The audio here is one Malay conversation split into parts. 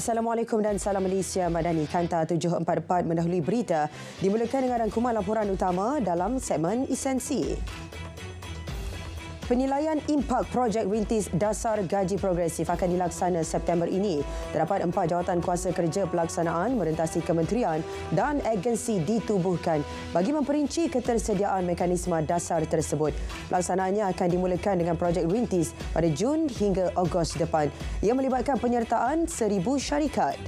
Assalamualaikum dan salam Malaysia Madani. Kanta 744 mendahului berita dimulakan dengan rangkuman laporan utama dalam segmen esensi. Penilaian impak projek rintis dasar gaji progresif akan dilaksana September ini. Terdapat 4 jawatan kuasa kerja pelaksanaan merentasi kementerian dan agensi ditubuhkan bagi memperinci ketersediaan mekanisme dasar tersebut. Pelaksanaannya akan dimulakan dengan projek rintis pada Jun hingga Ogos depan. Ia melibatkan penyertaan 1,000 syarikat.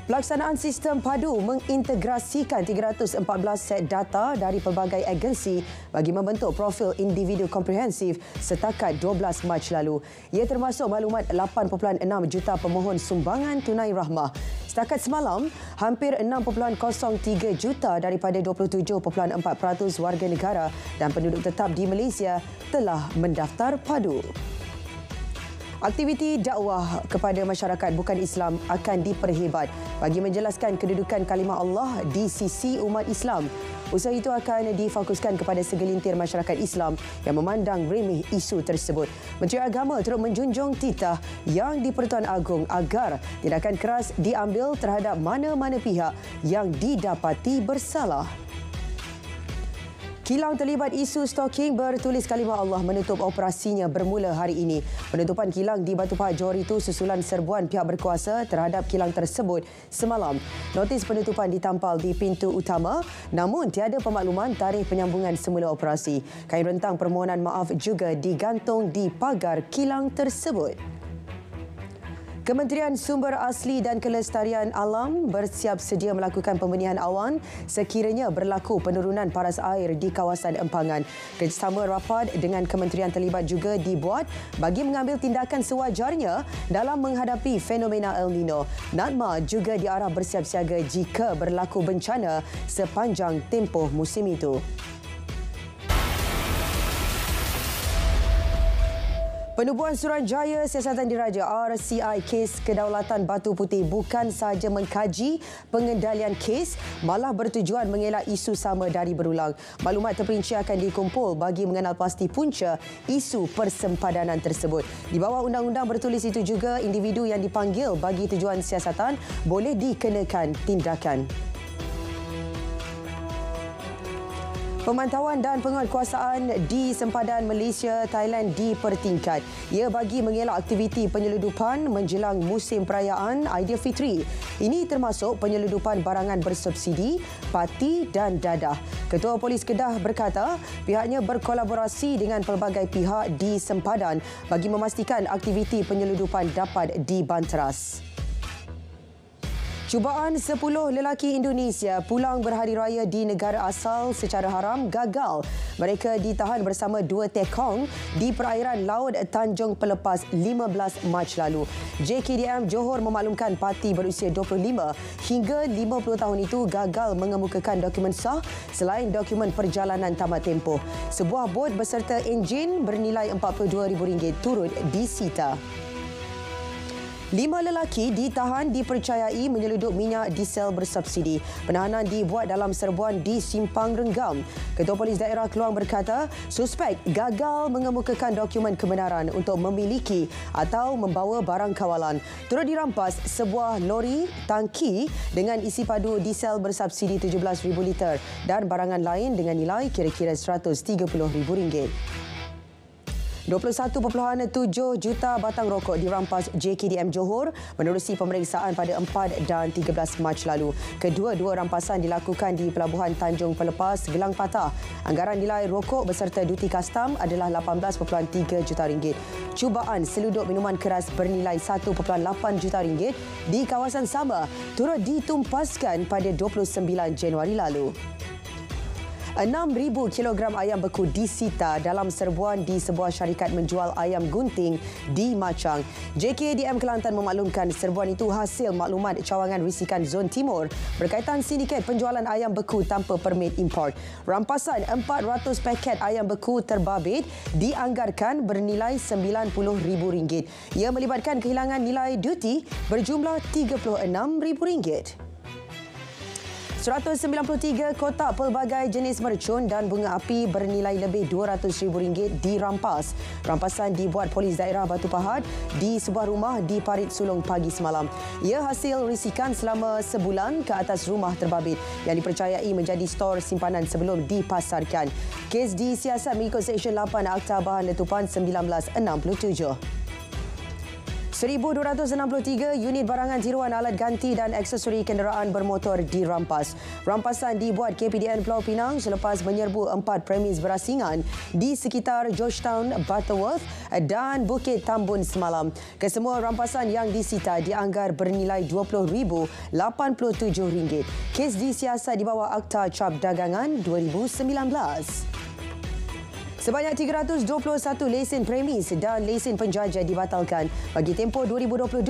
Pelaksanaan sistem padu mengintegrasikan 314 set data dari pelbagai agensi bagi membentuk profil individu komprehensif setakat 12 Mac lalu. Ia termasuk maklumat 8.6 juta pemohon sumbangan tunai rahmah. Setakat semalam, hampir 6.03 juta daripada 27.4% warga negara dan penduduk tetap di Malaysia telah mendaftar padu. Aktiviti dakwah kepada masyarakat bukan Islam akan diperhebat bagi menjelaskan kedudukan kalimah Allah di sisi umat Islam. Usaha itu akan difokuskan kepada segelintir masyarakat Islam yang memandang remeh isu tersebut. Menteri Agama turut menjunjung titah yang di-Pertuan Agong agar tindakan keras diambil terhadap mana-mana pihak yang didapati bersalah. Kilang terlibat isu stalking bertulis kalimah Allah menutup operasinya bermula hari ini. Penutupan kilang di Batu Pahat Johor itu susulan serbuan pihak berkuasa terhadap kilang tersebut semalam. Notis penutupan ditampal di pintu utama namun tiada pemakluman tarikh penyambungan semula operasi. Kain rentang permohonan maaf juga digantung di pagar kilang tersebut. Kementerian Sumber Asli dan Kelestarian Alam bersiap sedia melakukan pembenihan awan sekiranya berlaku penurunan paras air di kawasan empangan. Kerjasama rapat dengan kementerian terlibat juga dibuat bagi mengambil tindakan sewajarnya dalam menghadapi fenomena El Nino. NADMA juga diarah bersiap siaga jika berlaku bencana sepanjang tempoh musim itu. Penubuhan Suruhanjaya Siasatan Diraja RCI kes kedaulatan Batu Putih bukan sahaja mengkaji pengendalian kes, malah bertujuan mengelak isu sama dari berulang. Maklumat terperinci akan dikumpul bagi mengenal pasti punca isu persempadanan tersebut. Di bawah undang-undang bertulis itu juga, individu yang dipanggil bagi tujuan siasatan boleh dikenakan tindakan. Pemantauan dan penguatkuasaan di sempadan Malaysia Thailand dipertingkat. Ia bagi mengelak aktiviti penyeludupan menjelang musim perayaan Aidilfitri. Ini termasuk penyeludupan barangan bersubsidi, parti dan dadah. Ketua Polis Kedah berkata pihaknya berkolaborasi dengan pelbagai pihak di sempadan bagi memastikan aktiviti penyeludupan dapat dibanteras. Cubaan 10 lelaki Indonesia pulang berhari raya di negara asal secara haram gagal. Mereka ditahan bersama 2 tekong di perairan Laut Tanjung Pelepas 15 Mac lalu. JKDM Johor memaklumkan parti berusia 25 hingga 50 tahun itu gagal mengemukakan dokumen sah selain dokumen perjalanan tamat tempoh. Sebuah bot beserta enjin bernilai RM42,000 turut disita. 5 lelaki ditahan dipercayai menyeludup minyak diesel bersubsidi. Penahanan dibuat dalam serbuan di Simpang Renggam. Ketua Polis Daerah Keluang berkata, suspek gagal mengemukakan dokumen kebenaran untuk memiliki atau membawa barang kawalan. Turut dirampas sebuah lori tangki dengan isi padu diesel bersubsidi 17,000 liter dan barangan lain dengan nilai kira-kira RM130,000. 21.7 juta batang rokok dirampas JKDM Johor menerusi pemeriksaan pada 4 dan 13 Mac lalu. Kedua-dua rampasan dilakukan di Pelabuhan Tanjung Pelepas, Gelang Patah. Anggaran nilai rokok beserta duti kastam adalah RM18.3 juta. Cubaan seludup minuman keras bernilai RM1.8 juta di kawasan sama turut ditumpaskan pada 29 Januari lalu. 6,000 kilogram ayam beku disita dalam serbuan di sebuah syarikat menjual ayam gunting di Machang. JKDM Kelantan memaklumkan serbuan itu hasil maklumat cawangan risikan Zon Timur berkaitan sindiket penjualan ayam beku tanpa permit import. Rampasan 400 paket ayam beku terbabit dianggarkan bernilai RM90,000. Ia melibatkan kehilangan nilai duti berjumlah RM36,000. 193 kotak pelbagai jenis mercun dan bunga api bernilai lebih RM200,000 dirampas. Rampasan dibuat Polis Daerah Batu Pahat di sebuah rumah di Parit Sulong pagi semalam. Ia hasil risikan selama sebulan ke atas rumah terbabit yang dipercayai menjadi stor simpanan sebelum dipasarkan. Kes disiasat mengikut Seksyen 8 Akta Bahan Letupan 1967. 1,263 unit barangan tiruan alat ganti dan aksesori kenderaan bermotor dirampas. Rampasan dibuat KPDN Pulau Pinang selepas menyerbu 4 premis berasingan di sekitar Georgetown, Butterworth dan Bukit Tambun semalam. Kesemua rampasan yang disita dianggar bernilai RM20,087. Kes disiasat di bawah Akta Cap Dagangan 2019. Sebanyak 321 lesen premis dan lesen penjaja dibatalkan bagi tempoh 2022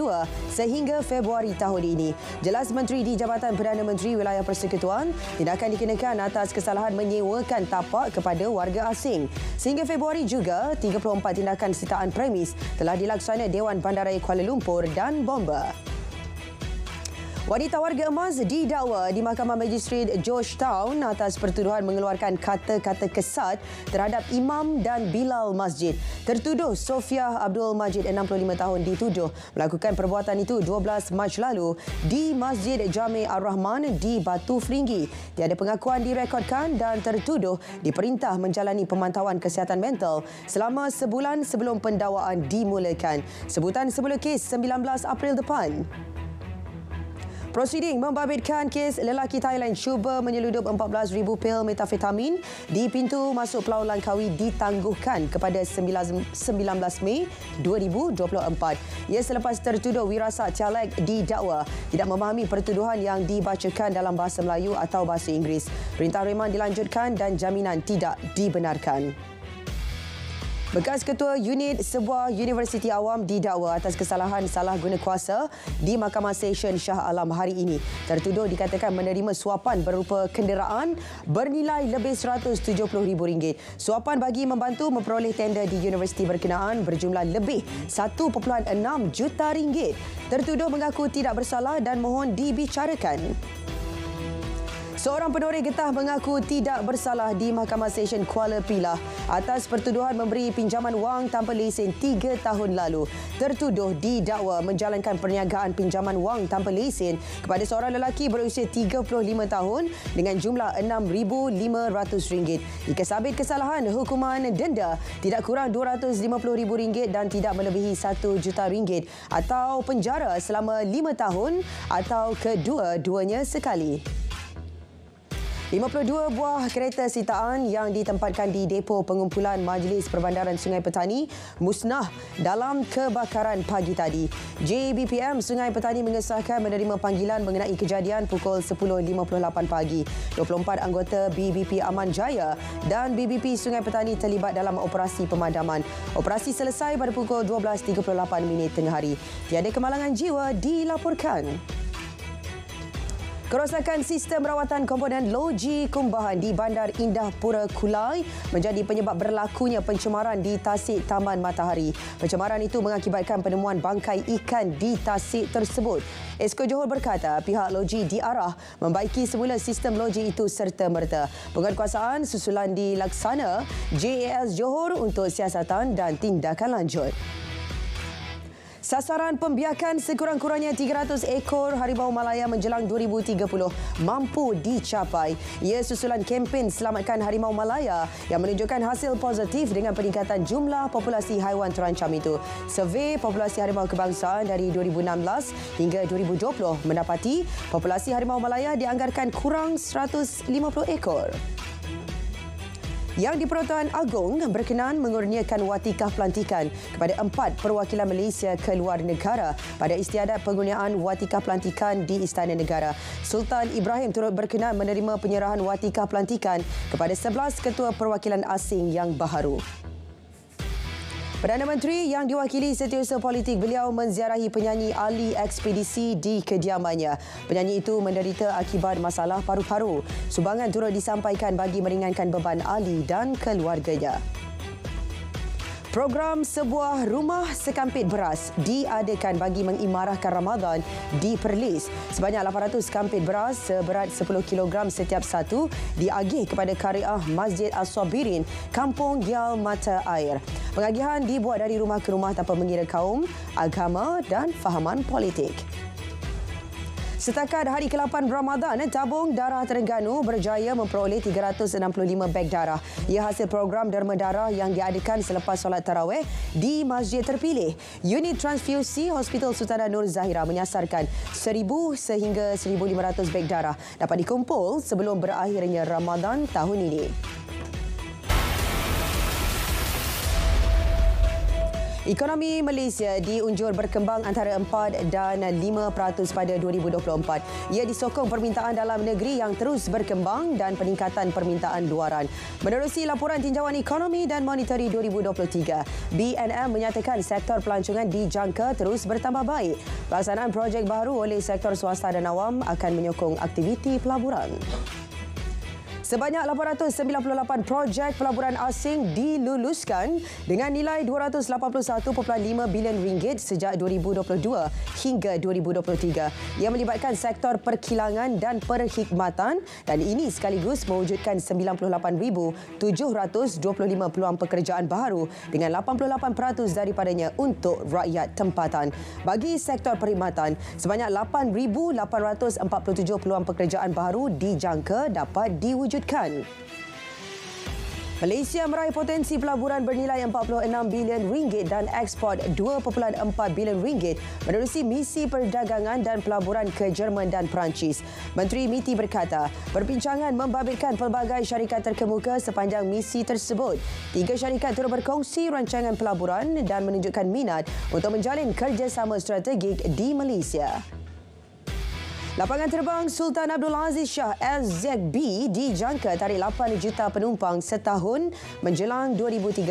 sehingga Februari tahun ini. Jelas Menteri di Jabatan Perdana Menteri Wilayah Persekutuan, tindakan dikenakan atas kesalahan menyewakan tapak kepada warga asing. Sehingga Februari juga, 34 tindakan sitaan premis telah dilaksana Dewan Bandaraya Kuala Lumpur dan Bomba. Wanita warga emas didakwa di Mahkamah Magistrate Georgetown atas pertuduhan mengeluarkan kata-kata kesat terhadap imam dan bilal masjid. Tertuduh Sofia Abdul Majid, 65 tahun, dituduh melakukan perbuatan itu 12 Mac lalu di Masjid Jami' Ar-Rahman di Batu Feringgi. Tiada pengakuan direkodkan dan tertuduh diperintah menjalani pemantauan kesihatan mental selama sebulan sebelum pendakwaan dimulakan. Sebutan semula kes 19 April depan. Prosiding membabitkan kes lelaki Thailand cuba menyeludup 14,000 pil metafetamin di pintu masuk Pulau Langkawi ditangguhkan kepada 19 Mei 2024. Ia selepas tertuduh wirasat caleg didakwa tidak memahami pertuduhan yang dibacakan dalam bahasa Melayu atau bahasa Inggeris. Perintah reman dilanjutkan dan jaminan tidak dibenarkan. Bekas Ketua Unit sebuah universiti awam didakwa atas kesalahan salah guna kuasa di Mahkamah Session Shah Alam hari ini. Tertuduh dikatakan menerima suapan berupa kenderaan bernilai lebih RM170,000. Suapan bagi membantu memperoleh tender di universiti berkenaan berjumlah lebih RM1.6 juta. Tertuduh mengaku tidak bersalah dan mohon dibicarakan. Seorang penoreh getah mengaku tidak bersalah di Mahkamah Session Kuala Pilah atas pertuduhan memberi pinjaman wang tanpa lesen 3 tahun lalu. Tertuduh didakwa menjalankan perniagaan pinjaman wang tanpa lesen kepada seorang lelaki berusia 35 tahun dengan jumlah RM6,500. Jika sabit kesalahan, hukuman denda tidak kurang RM250,000 dan tidak melebihi RM1 juta atau penjara selama 5 tahun atau kedua-duanya sekali. 52 buah kereta sitaan yang ditempatkan di depo pengumpulan Majlis Perbandaran Sungai Petani musnah dalam kebakaran pagi tadi. JBPM Sungai Petani mengesahkan menerima panggilan mengenai kejadian pukul 10.58 pagi. 24 anggota BBP Aman Jaya dan BBP Sungai Petani terlibat dalam operasi pemadaman. Operasi selesai pada pukul 12.38 tengah hari. Tiada kemalangan jiwa dilaporkan. Kerosakan sistem rawatan komponen loji kumbahan di Bandar Indah Pura Kulai menjadi penyebab berlakunya pencemaran di Tasik Taman Matahari. Pencemaran itu mengakibatkan penemuan bangkai ikan di tasik tersebut. Esko Johor berkata pihak loji diarah membaiki semula sistem loji itu serta-merta. Penguatkuasaan susulan dilaksana JAS Johor untuk siasatan dan tindakan lanjut. Sasaran pembiakan sekurang-kurangnya 300 ekor harimau Malaya menjelang 2030 mampu dicapai. Ia susulan kempen Selamatkan Harimau Malaya yang menunjukkan hasil positif dengan peningkatan jumlah populasi haiwan terancam itu. Survey populasi harimau kebangsaan dari 2016 hingga 2020 mendapati populasi harimau Malaya dianggarkan kurang 150 ekor. Yang di-Pertuan Agong berkenan mengurniakan watikah pelantikan kepada 4 perwakilan Malaysia ke luar negara pada istiadat pengurniaan watikah pelantikan di Istana Negara. Sultan Ibrahim turut berkenan menerima penyerahan watikah pelantikan kepada 11 ketua perwakilan asing yang baharu. Perdana Menteri yang diwakili setiausaha politik beliau menziarahi penyanyi Ali Ekspedisi di kediamannya. Penyanyi itu menderita akibat masalah paru-paru. Sumbangan turut disampaikan bagi meringankan beban Ali dan keluarganya. Program sebuah rumah sekampit beras diadakan bagi mengimarahkan Ramadan di Perlis. Sebanyak 800 kampit beras seberat 10 kg setiap satu diagih kepada Qariah Masjid As-Sabirin, Kampung Gyal Mata Air. Pengagihan dibuat dari rumah ke rumah tanpa mengira kaum, agama dan fahaman politik. Setakat hari ke-8 Ramadan, tabung darah Terengganu berjaya memperoleh 365 beg darah. Ia hasil program derma darah yang diadakan selepas solat tarawih di masjid terpilih. Unit transfusi Hospital Sultanah Nur Zahira menyasarkan 1,000 sehingga 1,500 beg darah dapat dikumpul sebelum berakhirnya Ramadan tahun ini. Ekonomi Malaysia diunjur berkembang antara 4 dan 5% pada 2024. Ia disokong permintaan dalam negeri yang terus berkembang dan peningkatan permintaan luaran. Menerusi laporan tinjauan ekonomi dan monetari 2023, BNM menyatakan sektor pelancongan dijangka terus bertambah baik. Pelaksanaan projek baru oleh sektor swasta dan awam akan menyokong aktiviti pelaburan. Sebanyak 898 projek pelaburan asing diluluskan dengan nilai RM281.5 bilion sejak 2022 hingga 2023. Ia melibatkan sektor perkilangan dan perkhidmatan dan ini sekaligus mewujudkan 98,725 peluang pekerjaan baru dengan 88% daripadanya untuk rakyat tempatan. Bagi sektor perkhidmatan, sebanyak 8,847 peluang pekerjaan baru dijangka dapat diwujudkan. Malaysia meraih potensi pelaburan bernilai RM46 bilion dan ekspor RM2.4 bilion menerusi misi perdagangan dan pelaburan ke Jerman dan Perancis. Menteri MITI berkata, perbincangan membabitkan pelbagai syarikat terkemuka sepanjang misi tersebut. 3 syarikat turut berkongsi rancangan pelaburan dan menunjukkan minat untuk menjalin kerjasama strategik di Malaysia. Lapangan terbang Sultan Abdul Aziz Shah SZB dijangka tarik 8 juta penumpang setahun menjelang 2030.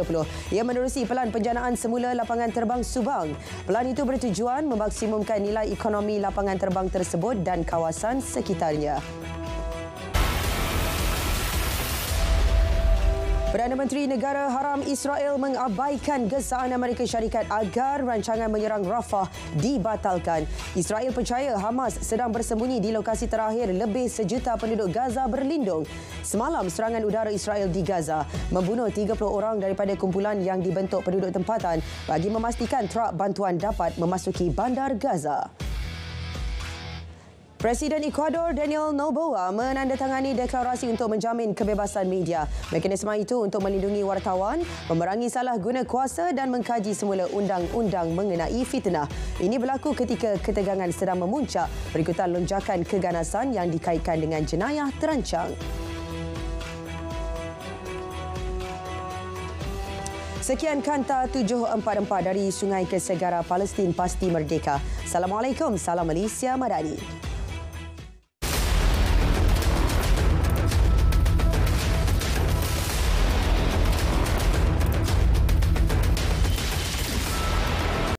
Ia menerusi pelan penjanaan semula lapangan terbang Subang. Pelan itu bertujuan memaksimumkan nilai ekonomi lapangan terbang tersebut dan kawasan sekitarnya. Perdana Menteri Negara Haram Israel mengabaikan gesaan Amerika Syarikat agar rancangan menyerang Rafah dibatalkan. Israel percaya Hamas sedang bersembunyi di lokasi terakhir lebih sejuta penduduk Gaza berlindung. Semalam, serangan udara Israel di Gaza membunuh 30 orang daripada kumpulan yang dibentuk penduduk tempatan bagi memastikan truk bantuan dapat memasuki bandar Gaza. Presiden Ecuador Daniel Noboa menandatangani deklarasi untuk menjamin kebebasan media. Mekanisme itu untuk melindungi wartawan, memerangi salah guna kuasa dan mengkaji semula undang-undang mengenai fitnah. Ini berlaku ketika ketegangan sedang memuncak berikutan lonjakan keganasan yang dikaitkan dengan jenayah terancang. Sekian Kanta 744 dari Sungai ke Segara, Palestin pasti merdeka. Assalamualaikum, salam Malaysia Madani.